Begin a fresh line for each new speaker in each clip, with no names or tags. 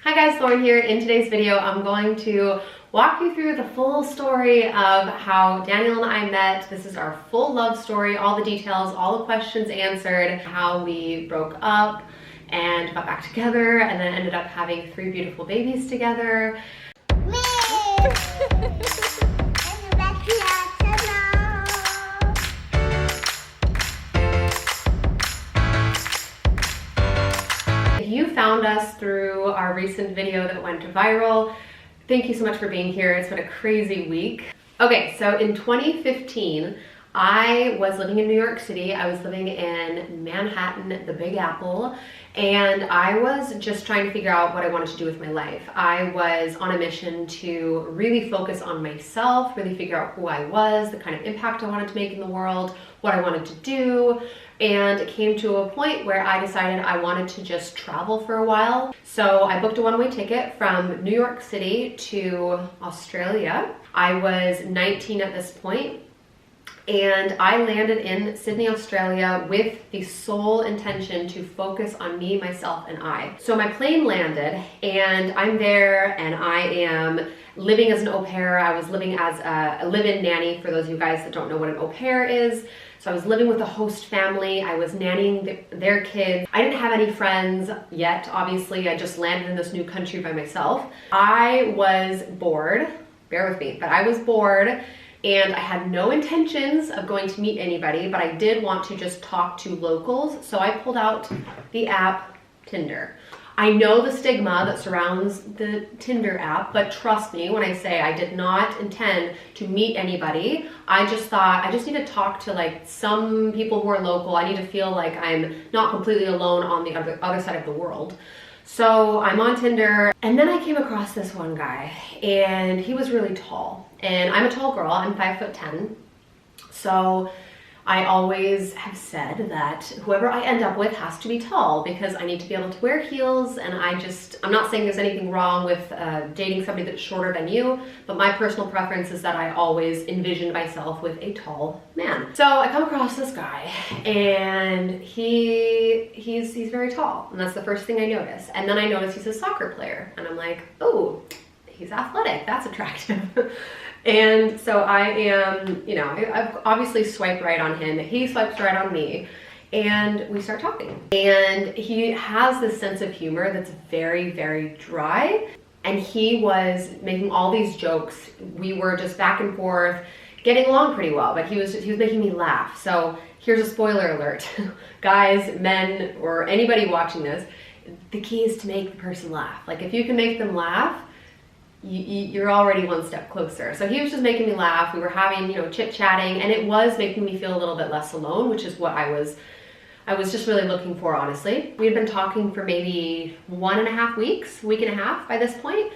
Hi guys, Lauren here. In today's video, I'm going to walk you through the full story of how Daniel and I met. This is our full love story, all the details, all the questions answered, how we broke up and got back together and then ended up having 3 beautiful babies together. If you found us through our recent video that went viral, thank you so much for being here. It's been a crazy week. Okay, so in 2015, I was living in New York City. I was living in Manhattan, the Big Apple, and I was just trying to figure out what I wanted to do with my life. I was on a mission to really focus on myself, really figure out who I was, the kind of impact I wanted to make in the world, what I wanted to do, and it came to a point where I decided I wanted to just travel for a while. So I booked a one-way ticket from New York City to Australia. I was 19 at this point, and I landed in Sydney, Australia with the sole intention to focus on me, myself, and I. So my plane landed and I'm there and I am living as an au pair. I was living as a live-in nanny, for those of you guys that don't know what an au pair is. So I was living with a host family. I was nannying their kids. I didn't have any friends yet, obviously. I just landed in this new country by myself. I was bored, bear with me, but I was bored. And I had no intentions of going to meet anybody, but I did want to just talk to locals. So I pulled out the app Tinder. I know the stigma that surrounds the Tinder app, but trust me when I say I did not intend to meet anybody. I just thought I just need to talk to like some people who are local. I need to feel like I'm not completely alone on the other side of the world. So I'm on Tinder, and then I came across this one guy, and he was really tall. And I'm a tall girl, I'm 5'10". So I always have said that whoever I end up with has to be tall because I need to be able to wear heels, and I'm not saying there's anything wrong with dating somebody that's shorter than you, but my personal preference is that I always envision myself with a tall man. So I come across this guy, and he's very tall, and that's the first thing I notice. And then I notice he's a soccer player, and I'm like, oh, he's athletic, that's attractive. And so I am, I've obviously swiped right on him. He swipes right on me, and we start talking. And he has this sense of humor that's very, very dry. And he was making all these jokes. We were just back and forth, getting along pretty well, but he was making me laugh. So here's a spoiler alert. Guys, men, or anybody watching this, the key is to make the person laugh. Like if you can make them laugh, you're already one step closer. So he was just making me laugh. We were having, chit-chatting, and it was making me feel a little bit less alone, which is what I was just really looking for, honestly. We had been talking for maybe 1.5 weeks, week and a half by this point,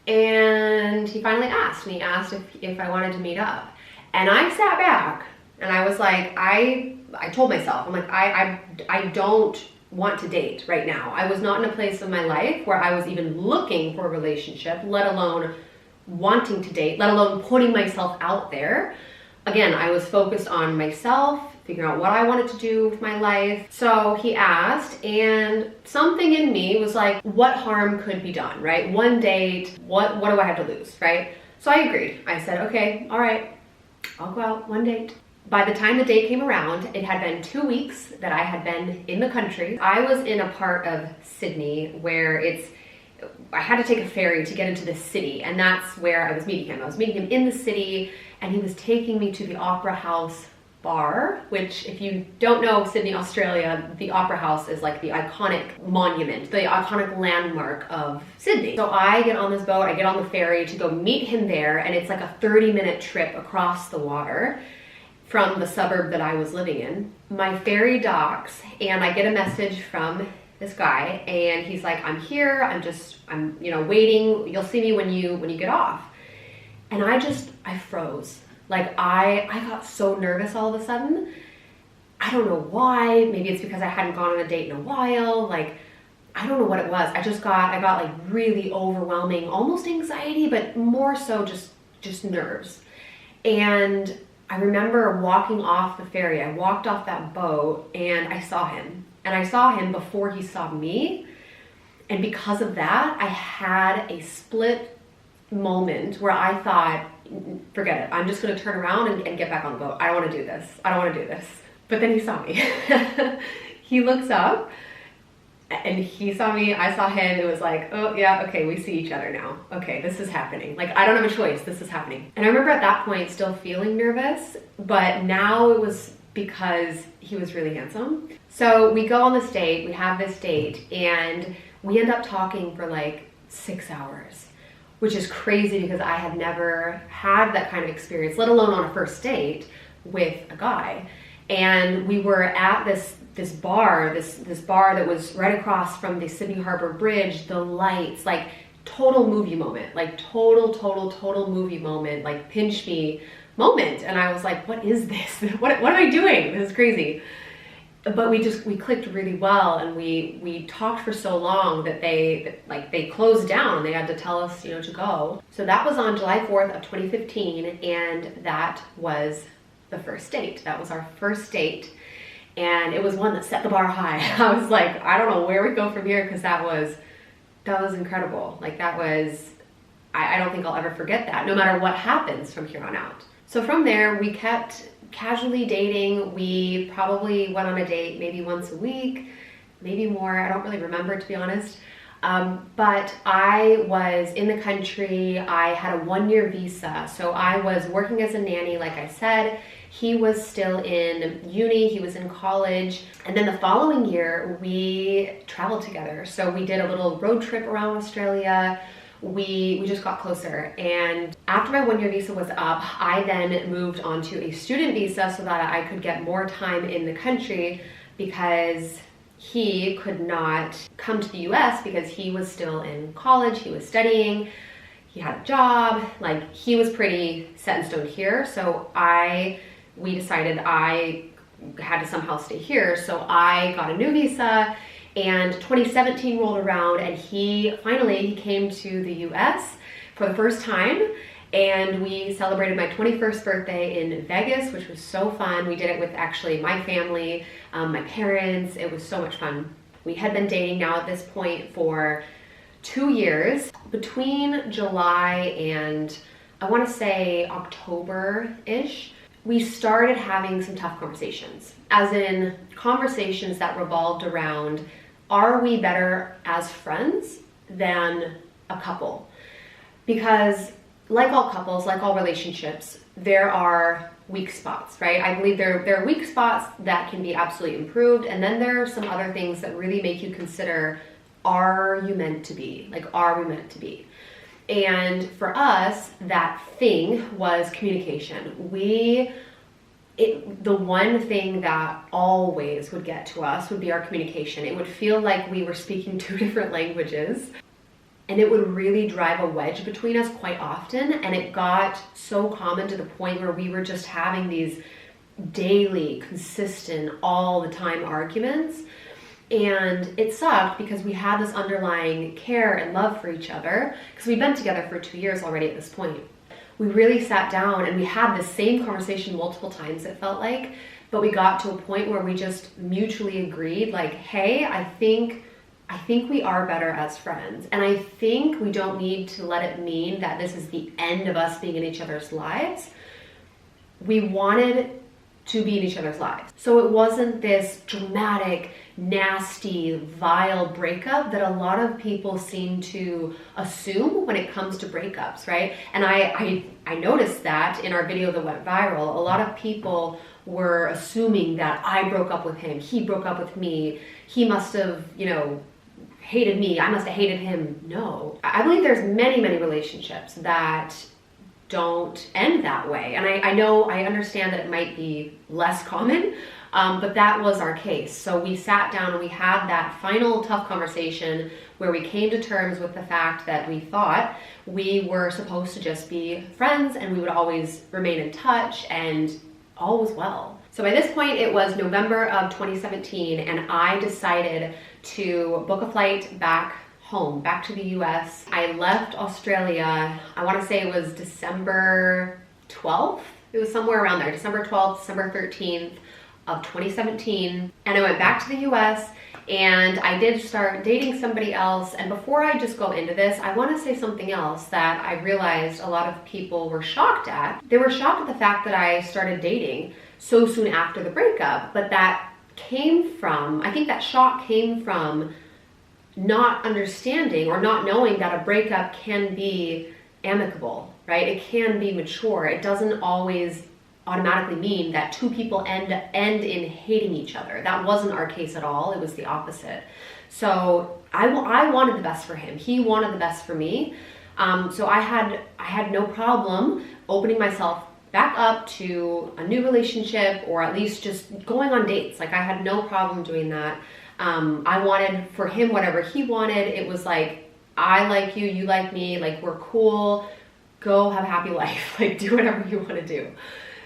and he finally asked if I wanted to meet up. And I sat back and I was like, I told myself, I'm like, I don't want to date right now. I was not in a place of my life where I was even looking for a relationship, let alone wanting to date, let alone putting myself out there. Again, I was focused on myself, figuring out what I wanted to do with my life. So he asked, and something in me was like, what harm could be done, right? One date, what do I have to lose, right? So I agreed. I said, okay, all right, I'll go out, one date. By the time the day came around, it had been 2 weeks that I had been in the country. I was in a part of Sydney where I had to take a ferry to get into the city, and that's where I was meeting him. I was meeting him in the city, and he was taking me to the Opera House bar, which if you don't know Sydney, Australia, the Opera House is like the iconic monument, the iconic landmark of Sydney. So I get on this boat, I get on the ferry to go meet him there, and it's like a 30-minute trip across the water from the suburb that I was living in. My ferry docks, and I get a message from this guy, and he's like, I'm here, I'm waiting, you'll see me when you get off. And I froze. Like I got so nervous all of a sudden. I don't know why. Maybe it's because I hadn't gone on a date in a while. Like, I don't know what it was. I got like really overwhelming, almost anxiety, but more so just nerves. And I remember walking off the ferry. I walked off that boat and I saw him. And I saw him before he saw me. And because of that, I had a split moment where I thought, forget it, I'm just gonna turn around and get back on the boat. I don't wanna do this. I don't wanna do this. But then he saw me. He looks up and he saw me, I saw him. It was like, oh yeah, okay, we see each other now. Okay, this is happening. Like, I don't have a choice, this is happening. And I remember at that point still feeling nervous, but now it was because he was really handsome. So we go on this date, we have this date, and we end up talking for like 6 hours, which is crazy because I had never had that kind of experience, let alone on a first date with a guy. And we were at this bar that was right across from the Sydney Harbor Bridge, the lights, like total movie moment, like total movie moment, like pinch me moment. And I was like, what is this? What am I doing? This is crazy. But we clicked really well, and we talked for so long that they closed down and they had to tell us, you know, to go. So that was on July 4th of 2015, and that was the first date. That was our first date, and it was one that set the bar high. I was like, I don't know where we go from here, because that was incredible. Like, that was, I don't think I'll ever forget that, no matter what happens from here on out. So from there, we kept casually dating. We probably went on a date maybe once a week, maybe more. I don't really remember, to be honest. But I was in the country. I had a 1-year visa. So I was working as a nanny, like I said. He was still in uni, he was in college. And then the following year, we traveled together. So we did a little road trip around Australia. We just got closer. And after my 1-year visa was up, I then moved on to a student visa so that I could get more time in the country, because he could not come to the US because he was still in college, he was studying, he had a job, like he was pretty set in stone here. So we decided I had to somehow stay here. So I got a new visa, and 2017 rolled around, and he came to the US for the first time, and we celebrated my 21st birthday in Vegas, which was so fun. We did it with actually my family, my parents. It was so much fun. We had been dating now at this point for 2 years. Between July and I want to say October-ish, we started having some tough conversations, as in conversations that revolved around, are we better as friends than a couple? Because like all couples, like all relationships, there are weak spots, right? I believe there are weak spots that can be absolutely improved, and then there are some other things that really make you consider, are you meant to be? Like, are we meant to be? And for us, that thing was communication. The one thing that always would get to us would be our communication. It would feel like we were speaking 2 different languages, and it would really drive a wedge between us quite often. And it got so common to the point where we were just having these daily, consistent, all the time arguments. And it sucked because we had this underlying care and love for each other, because we'd been together for 2 years already at this point. We really sat down and we had the same conversation multiple times, it felt like, but we got to a point where we just mutually agreed, like, hey, I think we are better as friends. And I think we don't need to let it mean that this is the end of us being in each other's lives. We wanted to be in each other's lives. So it wasn't this dramatic, nasty, vile breakup that a lot of people seem to assume when it comes to breakups, right? And I noticed that in our video that went viral, a lot of people were assuming that I broke up with him, he broke up with me, he must have, hated me, I must have hated him. No. I believe there's many, many relationships that don't end that way. And I understand that it might be less common, but that was our case. So we sat down and we had that final tough conversation where we came to terms with the fact that we thought we were supposed to just be friends and we would always remain in touch, and all was well. So by this point, it was November of 2017, and I decided to book a flight back home, back to the US. I left Australia, I want to say it was December 12th. It was somewhere around there, December 12th, December 13th of 2017. And I went back to the US, And I did start dating somebody else. And before I just go into this, I want to say something else that I realized a lot of people were shocked at. They were shocked at the fact that I started dating so soon after the breakup, but that came from, I think that shock came from not understanding or not knowing that a breakup can be amicable, right? It can be mature. It doesn't always automatically mean that two people end in hating each other. That wasn't our case at all. It was the opposite. So I wanted the best for him. He wanted the best for me. So I had no problem opening myself back up to a new relationship, or at least just going on dates. Like, I had no problem doing that. I wanted for him whatever he wanted. It was like, I like you, you like me, like, we're cool, go have a happy life, like, do whatever you want to do.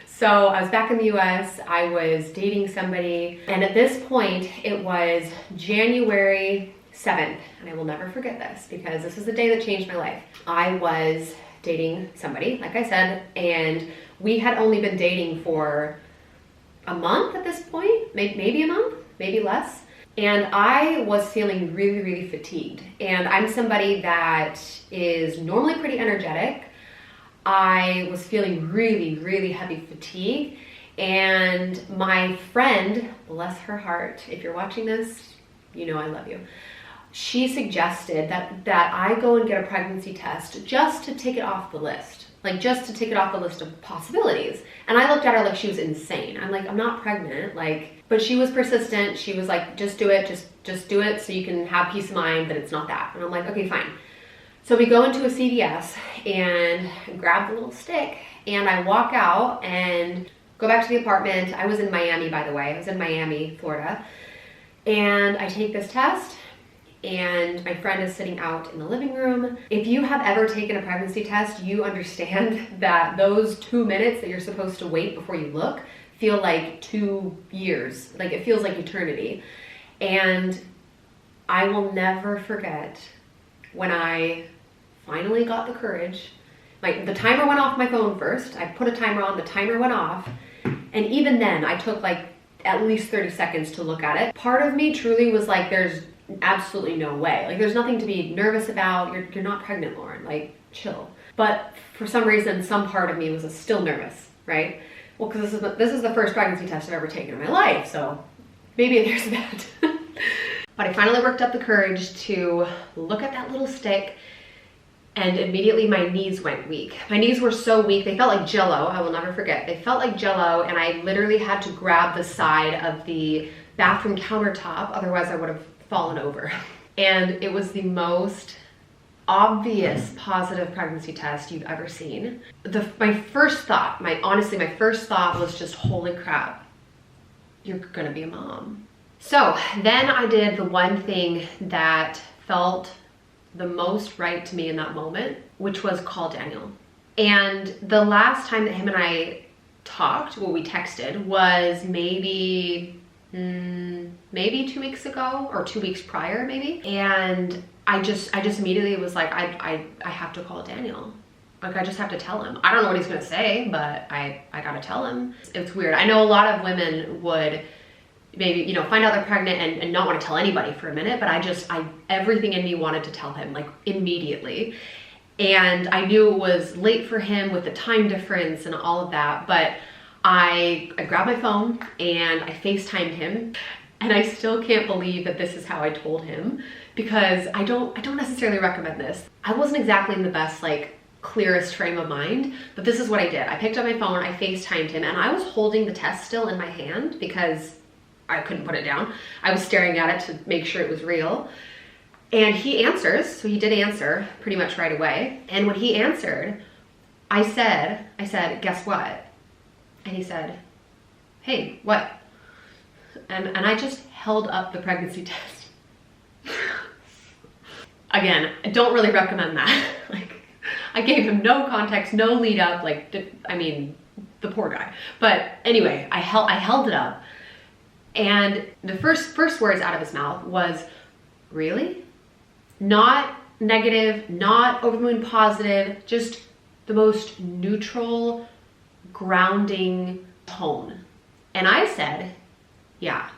So I was back in the US, I was dating somebody, and at this point it was January 7th, and I will never forget this because this was the day that changed my life. I was dating somebody, like I said, and we had only been dating for a month at this point, maybe a month, maybe less. And I was feeling really, really fatigued. And I'm somebody that is normally pretty energetic. I was feeling really, really heavy fatigue. And my friend, bless her heart, if you're watching this, you know I love you. She suggested that I go and get a pregnancy test just to take it off the list. Like, just to take it off the list of possibilities. And I looked at her like she was insane. I'm like, I'm not pregnant, like, but she was persistent. She was like, just do it, just do it so you can have peace of mind that it's not that. And I'm like, okay, fine. So we go into a CVS and grab the little stick, and I walk out and go back to the apartment. I was in Miami, by the way. I was in Miami, Florida. And I take this test, and my friend is sitting out in the living room. If you have ever taken a pregnancy test, you understand that those 2 minutes that you're supposed to wait before you look feel like 2 years. Like, it feels like eternity. And I will never forget when I finally got the courage. Like, the timer went off my phone first. I put a timer on, the timer went off. And even then, I took like at least 30 seconds to look at it. Part of me truly was like, there's absolutely no way. Like, there's nothing to be nervous about. You're not pregnant, Lauren. Like, chill. But for some reason, some part of me was still nervous, right? Well, because this is the first pregnancy test I've ever taken in my life, so maybe there's that. But I finally worked up the courage to look at that little stick, and immediately my knees went weak. My knees were so weak, they felt like Jell-O. I will never forget. They felt like Jell-O, and I literally had to grab the side of the bathroom countertop, otherwise I would have fallen over. And it was the most obvious positive pregnancy test you've ever seen. My first thought was just, holy crap, you're gonna be a mom. So then I did the one thing that felt the most right to me in that moment, which was call Daniel. And the last time that him and I talked, we texted, was maybe 2 weeks ago, or 2 weeks prior maybe. And I just immediately was like, I have to call Daniel. Like, I just have to tell him. I don't know what he's gonna say, but I gotta tell him. It's weird. I know a lot of women would maybe, you know, find out they're pregnant and not want to tell anybody for a minute, but everything in me wanted to tell him, like, immediately. And I knew it was late for him with the time difference and all of that, but I grabbed my phone and I FaceTimed him, and I still can't believe that this is how I told him, because I don't necessarily recommend this. I wasn't exactly in the best, like, clearest frame of mind, but this is what I did. I picked up my phone, I FaceTimed him, and I was holding the test still in my hand because I couldn't put it down. I was staring at it to make sure it was real. And he answers, so he did answer pretty much right away. And when he answered, I said, guess what? And he said, hey, what? And I just held up the pregnancy test. Again, I don't really recommend that. Like, I gave him no context, no lead up, like, I mean, the poor guy. But anyway, I held it up. And the first words out of his mouth was, really? Not negative, not over the moon positive, just the most neutral, grounding tone. And I said, yeah.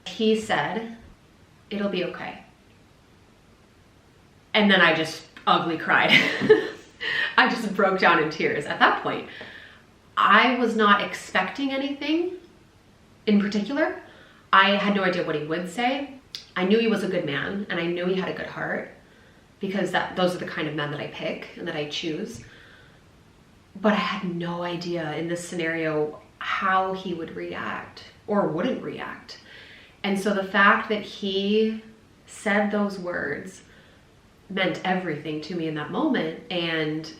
He said, it'll be okay. And then I just ugly cried. I just broke down in tears. At that point, I was not expecting anything in particular. I had no idea what he would say. I knew he was a good man, and I knew he had a good heart, because those are the kind of men that I pick and that I choose. But I had no idea in this scenario how he would react or wouldn't react. And so the fact that he said those words meant everything to me in that moment, and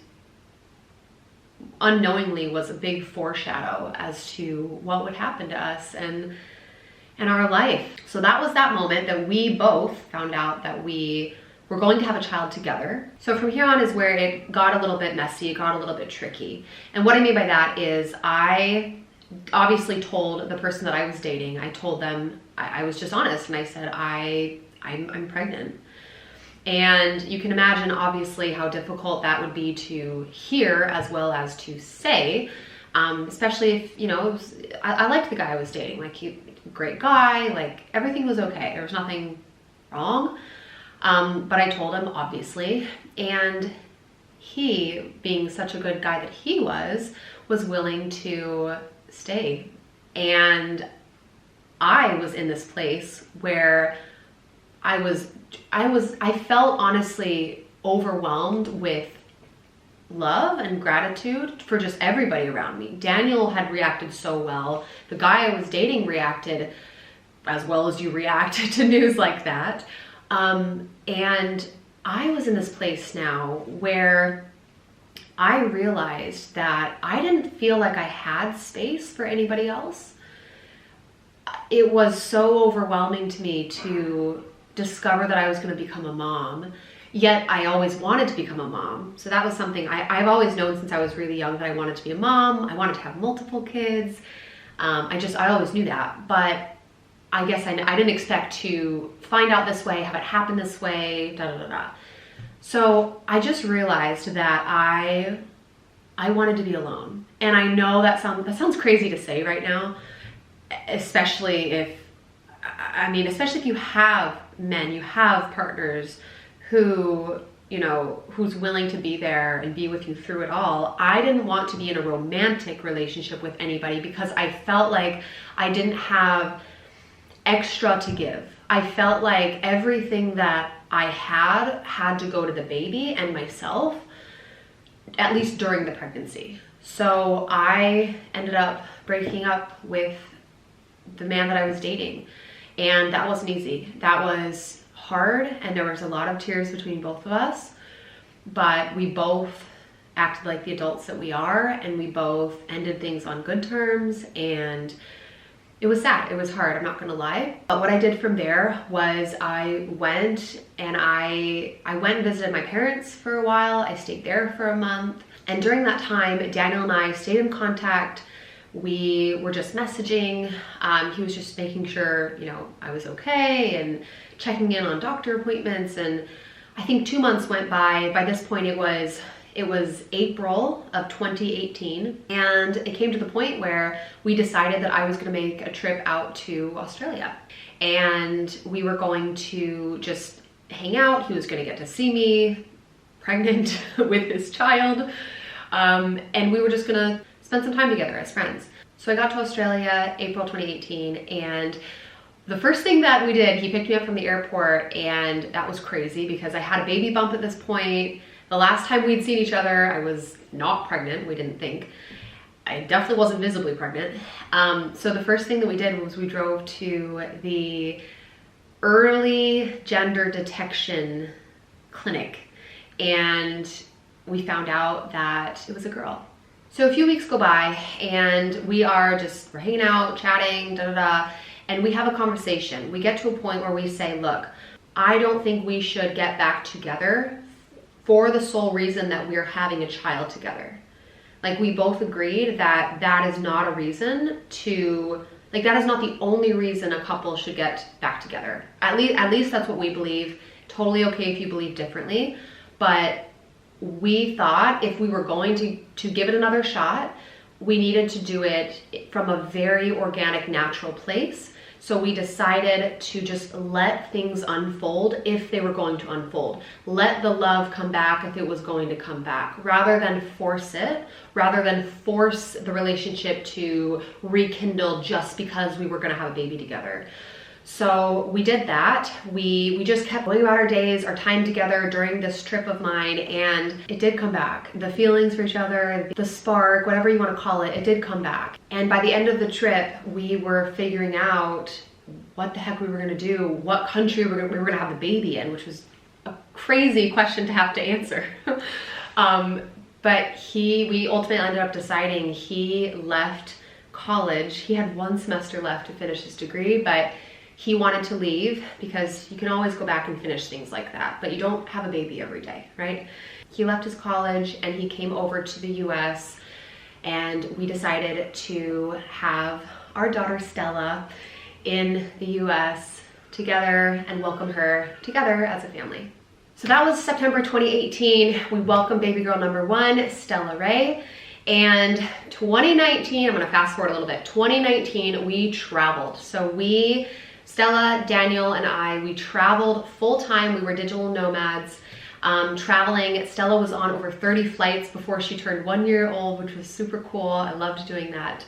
unknowingly was a big foreshadow as to what would happen to us and our life. So that was that moment that we both found out that we were going to have a child together. So from here on is where it got a little bit messy, it got a little bit tricky. And what I mean by that is I obviously told the person that I was dating, I told them, I was just honest, and I said, I'm pregnant. And you can imagine obviously how difficult that would be to hear as well as to say, especially if, you know, I liked the guy I was dating, like great guy, like everything was okay. There was nothing wrong. But I told him obviously, and he, being such a good guy that he was willing to stay. And I was in this place where I felt honestly overwhelmed with love and gratitude for just everybody around me. Daniel had reacted so well. The guy I was dating reacted as well as you react to news like that. And I was in this place now where I realized that I didn't feel like I had space for anybody else. It was so overwhelming to me to discover that I was going to become a mom, yet I always wanted to become a mom. So that was something I've always known since I was really young, that I wanted to be a mom. I wanted to have multiple kids. I always knew that, but I guess I didn't expect to find out this way, have it happen this way, da da da da. So I just realized that I wanted to be alone. And I know that sounds crazy to say right now, especially if you have men, you have partners who, you know, who's willing to be there and be with you through it all. I didn't want to be in a romantic relationship with anybody because I felt like I didn't have extra to give. I felt like everything that I had to go to the baby and myself, at least during the pregnancy. So I ended up breaking up with the man that I was dating. And that wasn't easy. That was hard, and there was a lot of tears between both of us, but we both acted like the adults that we are, and we both ended things on good terms, and it was sad. It was hard, I'm not gonna lie. But what I did from there was I went and visited my parents for a while. I stayed there for a month, and during that time, Daniel and I stayed in contact. We were just messaging. He was just making sure, you know, I was okay and checking in on doctor appointments. And I think 2 months went by. By this point, it was April of 2018. And it came to the point where we decided that I was going to make a trip out to Australia. And we were going to just hang out. He was going to get to see me pregnant with his child. And we were just going to spend some time together as friends. So I got to Australia April 2018, and the first thing that we did, he picked me up from the airport, and that was crazy because I had a baby bump at this point. The last time we'd seen each other, I was not pregnant, we didn't think. I definitely wasn't visibly pregnant. So the first thing that we did was we drove to the early gender detection clinic, and we found out that it was a girl. So a few weeks go by, and we're hanging out, chatting, da da da, and we have a conversation. We get to a point where we say, look, I don't think we should get back together for the sole reason that we're having a child together. Like, we both agreed that that is not a reason to, like, that is not the only reason a couple should get back together. At least that's what we believe. Totally okay if you believe differently, but we thought if we were going to give it another shot, we needed to do it from a very organic, natural place So we decided to just let things unfold if they were going to unfold. Let the love come back if it was going to come back, rather than force it, rather than force the relationship to rekindle just because we were gonna have a baby together. So we did that. We just kept going about our days, our time together during this trip of mine, and it did come back. The feelings for each other, the spark, whatever you want to call it, it did come back. And by the end of the trip, we were figuring out what the heck we were gonna do, what country we were gonna have the baby in, which was a crazy question to have to answer. But we ultimately ended up deciding he left college. He had 1 semester left to finish his degree, but he wanted to leave because you can always go back and finish things like that, but you don't have a baby every day, right? He left his college and he came over to the US, and we decided to have our daughter Stella in the US together and welcome her together as a family. So that was September 2018. We welcomed baby girl number 1, Stella Ray. And 2019, I'm gonna fast forward a little bit. 2019, we traveled. So Stella, Daniel, and I, we traveled full time. We were digital nomads, traveling. Stella was on over 30 flights before she turned 1 year old, which was super cool. I loved doing that.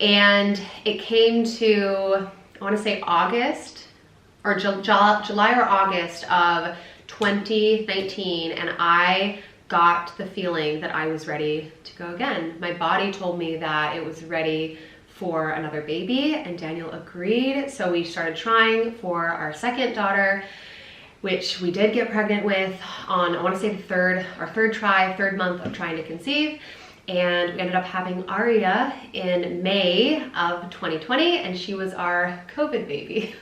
And it came to, I wanna say August, or July or August of 2019, and I got the feeling that I was ready to go again. My body told me that it was ready for another baby, and Daniel agreed. So we started trying for our second daughter, which we did get pregnant with on, I want to say our third month of trying to conceive. And we ended up having Aria in May of 2020, and she was our COVID baby.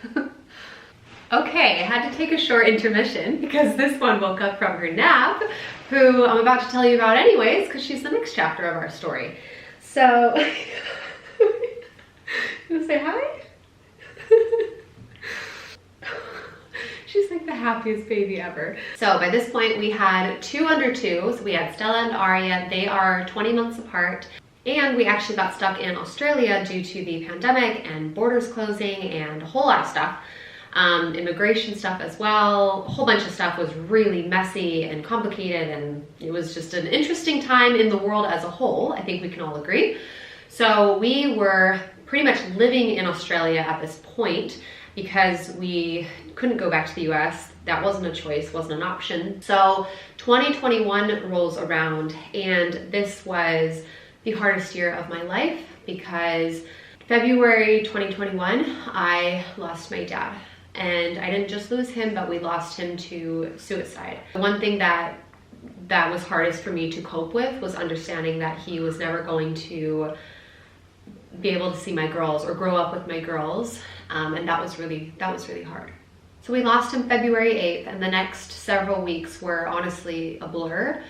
Okay, I had to take a short intermission because this one woke up from her nap, who I'm about to tell you about anyways, because she's the next chapter of our story. So, you wanna say hi? She's like the happiest baby ever. So by this point we had 2 under 2. So we had Stella and Aria. They are 20 months apart. And we actually got stuck in Australia due to the pandemic and borders closing and a whole lot of stuff. Immigration stuff as well. A whole bunch of stuff was really messy and complicated, and it was just an interesting time in the world as a whole. I think we can all agree. So we were pretty much living in Australia at this point because we couldn't go back to the US. That wasn't a choice, wasn't an option. So 2021 rolls around, and this was the hardest year of my life because February 2021, I lost my dad. And I didn't just lose him, but we lost him to suicide. The one thing that was hardest for me to cope with was understanding that he was never going to be able to see my girls or grow up with my girls. And that was really hard. So we lost him February 8th, and the next several weeks were honestly a blur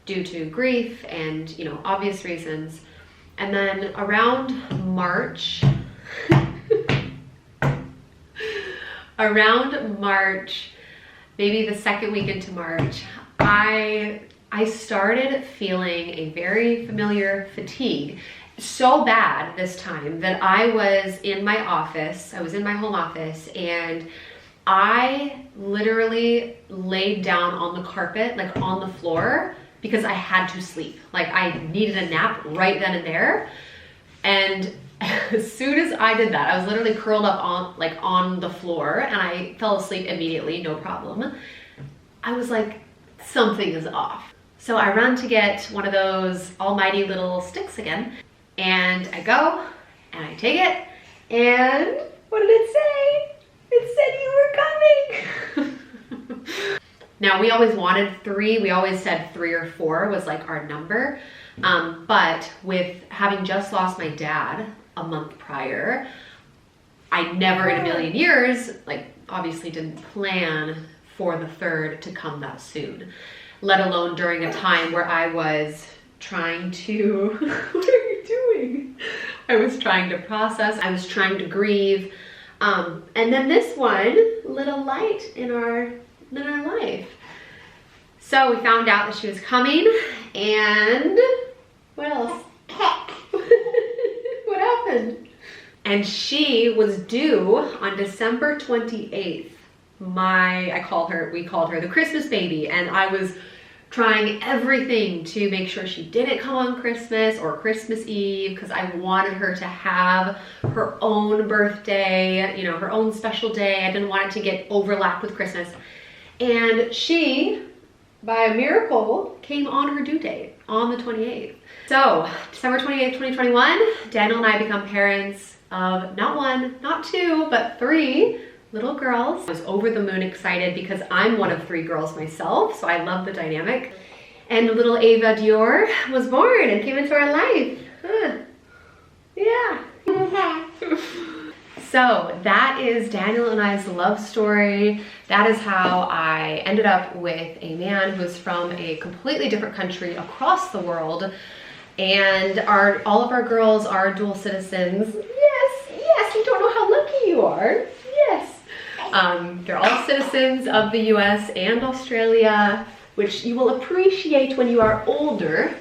due to grief and, you know, obvious reasons. And then around March, maybe the second week into March, I started feeling a very familiar fatigue. So bad this time that I was in my office, I was in my home office, and I literally laid down on the carpet, like on the floor, because I had to sleep. Like I needed a nap right then and there. And as soon as I did that, I was literally curled up on the floor, and I fell asleep immediately, no problem. I was like, something is off. So I run to get one of those almighty little sticks again, and I go and I take it, and what did it say? It said you were coming. Now we always wanted 3. We always said 3 or 4 was like our number. But with having just lost my dad a month prior, I never in a million years, like obviously didn't plan for the 3rd to come that soon, let alone during a time where I was trying to, what are you doing? I was trying to process, I was trying to grieve. And then this one, little light in our life. So we found out that she was coming, and what else? What happened? And she was due on December 28th. We called her the Christmas baby, and I was trying everything to make sure she didn't come on Christmas or Christmas Eve, because I wanted her to have her own birthday, you know, her own special day. I didn't want it to get overlapped with Christmas. And she, by a miracle, came on her due date on the 28th. So December 28th, 2021, Daniel and I become parents of not one, not two, but 3 little girls. I was over the moon excited because I'm one of 3 girls myself, so I love the dynamic. And little Ava Dior was born and came into our life. Yeah. So that is Daniel and I's love story. That is how I ended up with a man who's from a completely different country across the world. And all of our girls are dual citizens. Yes, you don't know how lucky you are. Yes. They're all citizens of the US and Australia, which you will appreciate when you are older.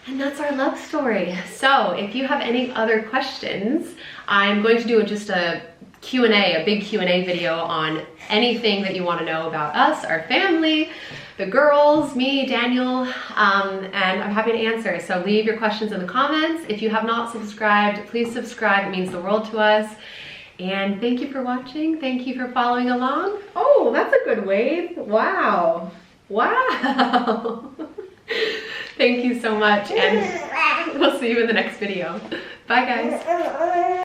And that's our love story. So if you have any other questions, I'm going to do just a Q&A, a big Q&A video on anything that you want to know about us, our family, the girls, me, Daniel, and I'm happy to answer. So leave your questions in the comments. If you have not subscribed, please subscribe. It means the world to us. And thank you for watching. Thank you for following along. Oh, that's a good wave. Wow. Wow. Thank you so much, and we'll see you in the next video. Bye, guys.